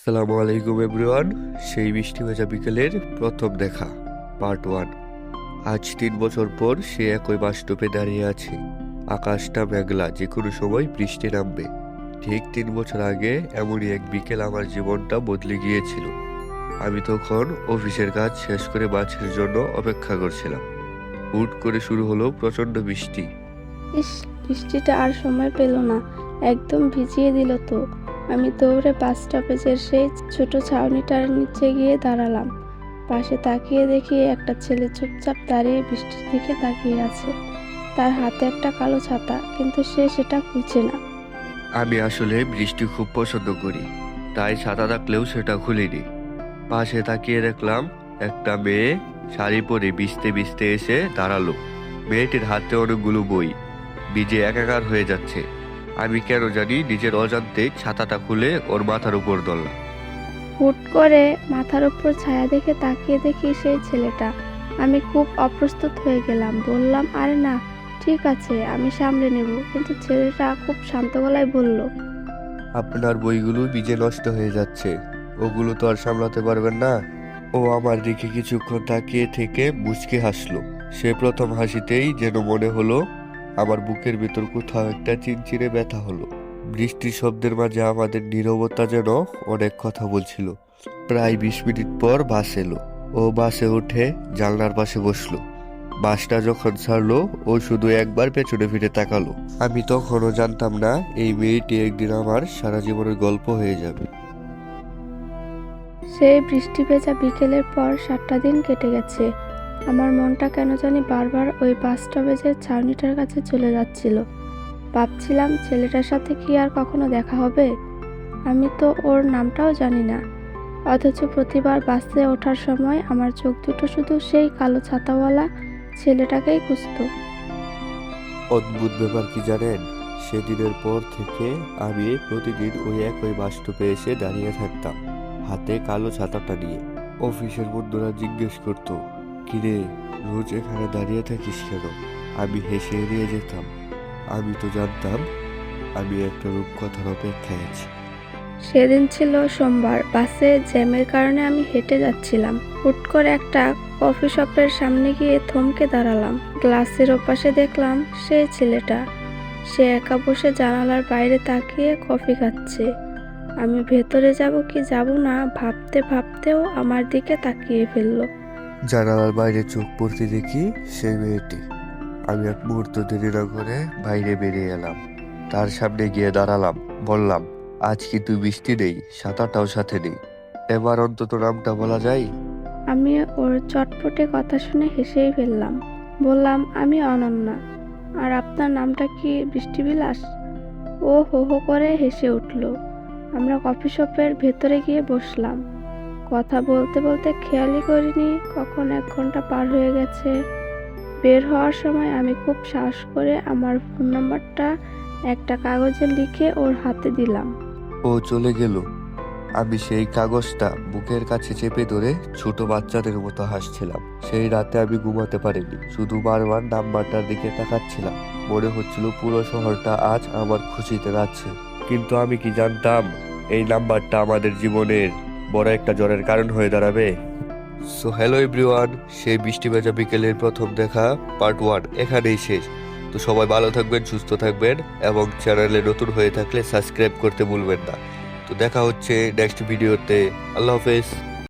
আসসালামু আলাইকুম এভরিওয়ান। সেই বৃষ্টি ভেজা বিকেলের প্রথম দেখা পার্ট 1। আজ 3 বছর পর সে একই বাস স্টপে দাঁড়িয়ে আছে। আকাশটা মেঘলা, যে কোনো সময় বৃষ্টি নামবে। ঠিক 3 বছর আগে এমনই এক বিকেল আমার জীবনটা বদলে গিয়েছিল। আমি তখন অফিসের কাজ শেষ করে বাসের জন্য অপেক্ষা করছিলাম। হুট করে শুরু হলো প্রচন্ড বৃষ্টি। ইস, বৃষ্টিটা আর সময় পেল না, একদম ভিজিয়ে দিল তো। আমি দৌড়ে বাস স্টপেজের সেই ছোট ছাউনিটার নিচে গিয়ে দাঁড়ালাম। পাশে তাকিয়ে দেখি একটা ছেলে চুপচাপ দাঁড়িয়ে বৃষ্টির দিকে তাকিয়ে আছে। তার হাতে একটা কালো ছাতা, কিন্তু সে সেটা খুলছে না। আমি আসলে বৃষ্টি খুব পছন্দ করি, তাই ছাতা থাকলেও সেটা খুলিনি। পাশে তাকিয়ে দেখলাম একটা মেয়ে শাড়ি পরে ভিজতে ভিজতে এসে দাঁড়ালো। মেয়েটির হাতে অনেকগুলো বই, ভিজে একাকার হয়ে যাচ্ছে। আমি কেন জানি নিজের অজান্তে ছাতাটা খুলে ওর মাথার উপর ধরলাম। হুট করে মাথার উপর ছায়া দেখে তাকিয়ে দেখি সেই ছেলেটা। আমি খুব অপ্রস্তুত হয়ে গেলাম। বললাম, আরে না, ঠিক আছে, আমি সামলে নেব। কিন্তু ছেলেটা খুব শান্ত গলায় বলল, আপনার বইগুলো ভিজে নষ্ট হয়ে যাচ্ছে, ওগুলো তো আর সামলাতে পারবেন না। ও আমার দিকে কিছুক্ষণ তাকিয়ে থেকে মুচকি হাসলো। সে প্রথম হাসিতেই যেন মনে হলো আমার বুকের ভিতর কোথাও একটা চিনচিনে ব্যথা হলো। বৃষ্টির শব্দের মাঝে আমাদের নীরবতা যেন অনেক কথা বলছিল। প্রায় 20 মিনিট পর বাস এলো। ও বাসে উঠে জানলার পাশে বসলো। বাসটা যখন ছাড়লো, ও শুধু একবার পেছনে ফিরে তাকালো। আমি তখনও জানতাম না এই মেয়েটি একদিন আমার সারা জীবনের গল্প হয়ে যাবে। সেই বৃষ্টি ভেজা বিকেলের পর 7টা দিন কেটে গেছে। আমার মনটা কেন জানি বারবার ওই বাস স্টপেজের ছাউনিটার কাছে চলে যাচ্ছিল। ভাবছিলাম, ছেলেটার সাথে কি আর কখনো দেখা হবে? আমি তো ওর নামটাও জানি না। অথচ প্রতিবার বাসে ওঠার সময় আমার চোখ দুটো শুধু সেই কালো ছাতাওয়ালা ছেলেটাকেই খুঁজতো। অদ্ভুত ব্যাপার কি জানেন, সেদিনের পর থেকে আমি প্রতিদিন ওই একই বাস স্টপে এসে দাঁড়িয়ে থাকতাম, হাতে কালো ছাতাটা নিয়ে। অফিসের বন্ধুরা জিজ্ঞেস করতো, কিরে, রোজ এখানে দাঁড়িয়ে থাকিস কেন? আমি হেসে এড়িয়ে যেতাম। আমি তো জানতাম আমি একটা রূপকথার অপেক্ষায় আছি। সেদিন ছিল সোমবার। বাসে জ্যামের কারণে আমি হেঁটে যাচ্ছিলাম। হুট করে একটা কফি শপের সামনে গিয়ে থমকে দাঁড়ালাম। গ্লাসের ওপাশে দেখলাম সেই ছেলেটা। সে একা বসে জানালার বাইরে তাকিয়ে কফি খাচ্ছে। আমি ভেতরে যাব কি যাব না ভাবতে ভাবতেও আমার দিকে তাকিয়ে ফেললো। জানালার বাইরে চোখ পড়তে দেখি সেই মেয়েটি। আমি এক মুহূর্ত দেরি না করে বাইরে বেরিয়ে এলাম, তার সামনে গিয়ে দাঁড়ালাম। বললাম, আজ কিন্তু বৃষ্টি নেই, ছাতাটাও সাথে নেই, এবার অন্তত নামটা বলা যায়? আমি ওর চটপটে কথা শুনে হেসেই ফেললাম। বললাম, আমি অনন্যা। আর আপনার নামটা কি বৃষ্টিবিলাস? ও হো হো করে হেসে উঠল। আমরা কফি শপের ভেতরে গিয়ে বসলাম। কথা বলতে বলতে খেয়ালই করিনি কখন 1 ঘন্টা পার হয়ে গেছে। বের হওয়ার সময় আমি খুব সাহস করে আমার ফোন নাম্বারটা একটা কাগজে লিখে ওর হাতে দিলাম। ও চলে গেল। আমি সেই কাগজটা বুকের কাছে চেপে ধরে ছোট বাচ্চাদের মতো হাসছিলাম। সেই রাতে আমি ঘুমাতে পারিনি, শুধু বারবার নাম্বারটার দিকে তাকাচ্ছিলাম। মনে হচ্ছিল পুরো শহরটা আজ আমার খুশিতে নাচছে। কিন্তু আমি কি জানতাম এই নাম্বারটা আমাদের জীবনের বড় একটা জ্বরের কারণ হয়ে দাঁড়াবে। সো হ্যালো এভরিওয়ান, সেই বৃষ্টি ভেজা বিকেলের প্রথম দেখা পার্ট 1 এখানেই শেষ। তো সবাই ভালো থাকবেন, সুস্থ থাকবেন, এবং চ্যানেলে নতুন হয়ে থাকলে সাবস্ক্রাইব করতে ভুলবেন না। তো দেখা হচ্ছে নেক্সট ভিডিওতে। আল্লাহ হাফেজ।